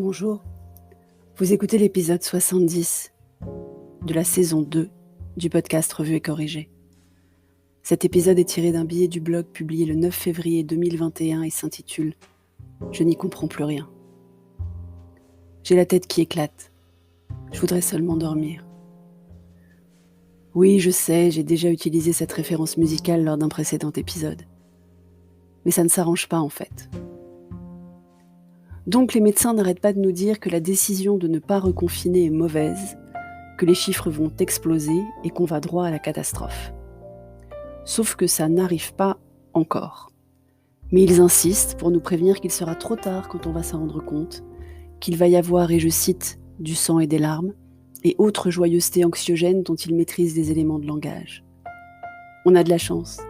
Bonjour, vous écoutez l'épisode 70 de la saison 2 du podcast Revue et Corrigée. Cet épisode est tiré d'un billet du blog publié le 9 février 2021 et s'intitule « Je n'y comprends plus rien ». J'ai la tête qui éclate, je voudrais seulement dormir. Oui, je sais, j'ai déjà utilisé cette référence musicale lors d'un précédent épisode. Mais ça ne s'arrange pas en fait. Donc les médecins n'arrêtent pas de nous dire que la décision de ne pas reconfiner est mauvaise, que les chiffres vont exploser et qu'on va droit à la catastrophe. Sauf que ça n'arrive pas encore. Mais ils insistent pour nous prévenir qu'il sera trop tard quand on va s'en rendre compte, qu'il va y avoir, et je cite, du sang et des larmes, et autres joyeusetés anxiogènes dont ils maîtrisent des éléments de langage. On a de la chance.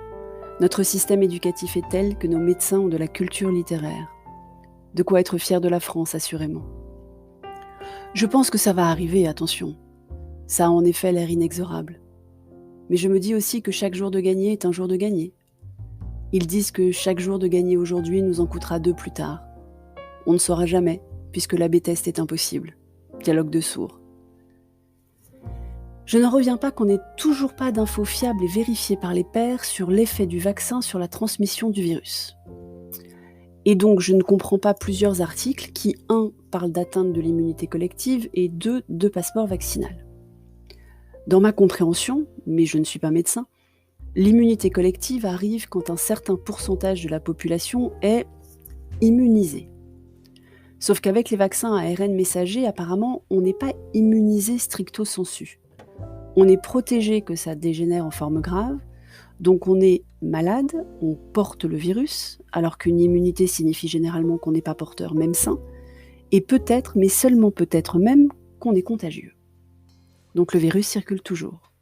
Notre système éducatif est tel que nos médecins ont de la culture littéraire. De quoi être fier de la France, assurément. Je pense que ça va arriver, attention. Ça a en effet l'air inexorable. Mais je me dis aussi que chaque jour de gagné est un jour de gagné. Ils disent que chaque jour de gagné aujourd'hui nous en coûtera 2 plus tard. On ne saura jamais, puisque l'A/B test est impossible. Dialogue de sourds. Je n'en reviens pas qu'on n'ait toujours pas d'infos fiables et vérifiées par les pairs sur l'effet du vaccin sur la transmission du virus. Et donc, je ne comprends pas plusieurs articles qui, 1, parlent d'atteinte de l'immunité collective et 2, de passeport vaccinal. Dans ma compréhension, mais je ne suis pas médecin, l'immunité collective arrive quand un certain pourcentage de la population est immunisée. Sauf qu'avec les vaccins à ARN messager, apparemment, on n'est pas immunisé stricto sensu. On est protégé que ça dégénère en forme grave, donc on est malade, on porte le virus, alors qu'une immunité signifie généralement qu'on n'est pas porteur, même sain, et peut-être, mais seulement peut-être même, qu'on est contagieux. Donc le virus circule toujours.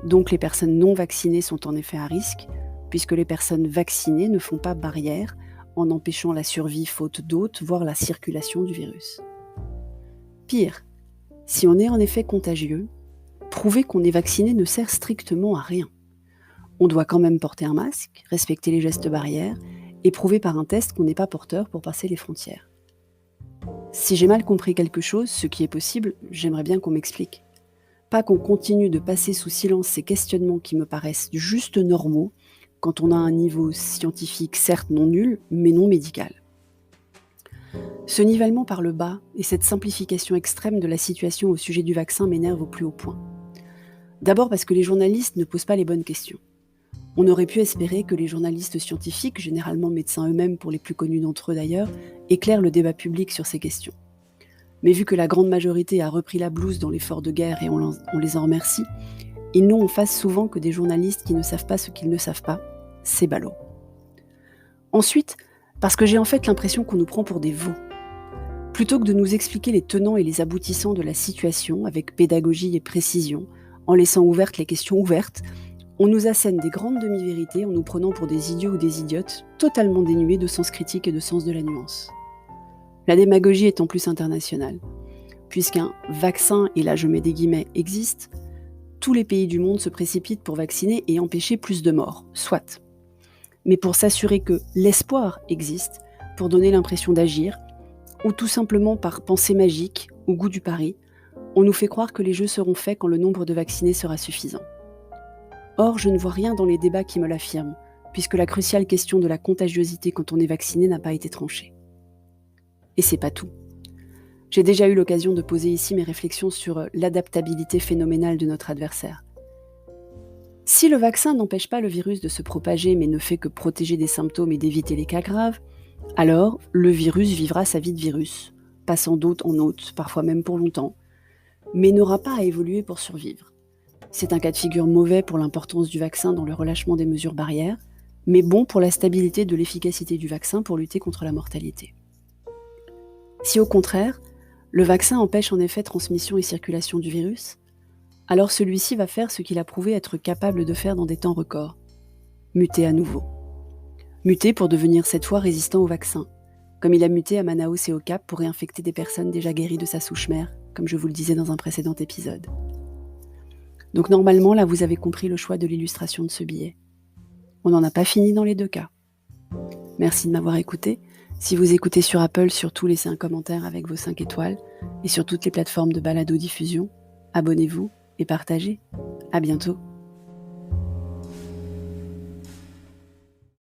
Donc les personnes non vaccinées sont en effet à risque, puisque les personnes vaccinées ne font pas barrière en empêchant la survie faute d'hôtes, voire la circulation du virus. Pire, si on est en effet contagieux, prouver qu'on est vacciné ne sert strictement à rien. On doit quand même porter un masque, respecter les gestes barrières et prouver par un test qu'on n'est pas porteur pour passer les frontières. Si j'ai mal compris quelque chose, ce qui est possible, j'aimerais bien qu'on m'explique. Pas qu'on continue de passer sous silence ces questionnements qui me paraissent juste normaux quand on a un niveau scientifique certes non nul, mais non médical. Ce nivellement par le bas et cette simplification extrême de la situation au sujet du vaccin m'énervent au plus haut point. D'abord parce que les journalistes ne posent pas les bonnes questions. On aurait pu espérer que les journalistes scientifiques, généralement médecins eux-mêmes pour les plus connus d'entre eux d'ailleurs, éclairent le débat public sur ces questions. Mais vu que la grande majorité a repris la blouse dans l'effort de guerre et on les en remercie, ils n'ont en face souvent que des journalistes qui ne savent pas ce qu'ils ne savent pas. C'est ballot. Ensuite, parce que j'ai en fait l'impression qu'on nous prend pour des veaux. Plutôt que de nous expliquer les tenants et les aboutissants de la situation avec pédagogie et précision, en laissant ouvertes les questions ouvertes, on nous assène des grandes demi-vérités en nous prenant pour des idiots ou des idiotes, totalement dénués de sens critique et de sens de la nuance. La démagogie est en plus internationale. Puisqu'un vaccin, et là je mets des guillemets, existe, tous les pays du monde se précipitent pour vacciner et empêcher plus de morts, soit. Mais pour s'assurer que l'espoir existe, pour donner l'impression d'agir, ou tout simplement par pensée magique, au goût du pari, on nous fait croire que les jeux seront faits quand le nombre de vaccinés sera suffisant. Or, je ne vois rien dans les débats qui me l'affirment, puisque la cruciale question de la contagiosité quand on est vacciné n'a pas été tranchée. Et c'est pas tout. J'ai déjà eu l'occasion de poser ici mes réflexions sur l'adaptabilité phénoménale de notre adversaire. Si le vaccin n'empêche pas le virus de se propager mais ne fait que protéger des symptômes et d'éviter les cas graves, alors le virus vivra sa vie de virus, passant d'hôte en hôte, parfois même pour longtemps, mais n'aura pas à évoluer pour survivre. C'est un cas de figure mauvais pour l'importance du vaccin dans le relâchement des mesures barrières, mais bon pour la stabilité de l'efficacité du vaccin pour lutter contre la mortalité. Si au contraire, le vaccin empêche en effet transmission et circulation du virus, alors celui-ci va faire ce qu'il a prouvé être capable de faire dans des temps records, muter à nouveau. Muter pour devenir cette fois résistant au vaccin, comme il a muté à Manaus et au Cap pour réinfecter des personnes déjà guéries de sa souche mère, comme je vous le disais dans un précédent épisode. Donc normalement, là, vous avez compris le choix de l'illustration de ce billet. On n'en a pas fini dans les deux cas. Merci de m'avoir écouté. Si vous écoutez sur Apple, surtout laissez un commentaire avec vos 5 étoiles. Et sur toutes les plateformes de balado-diffusion, abonnez-vous et partagez. À bientôt.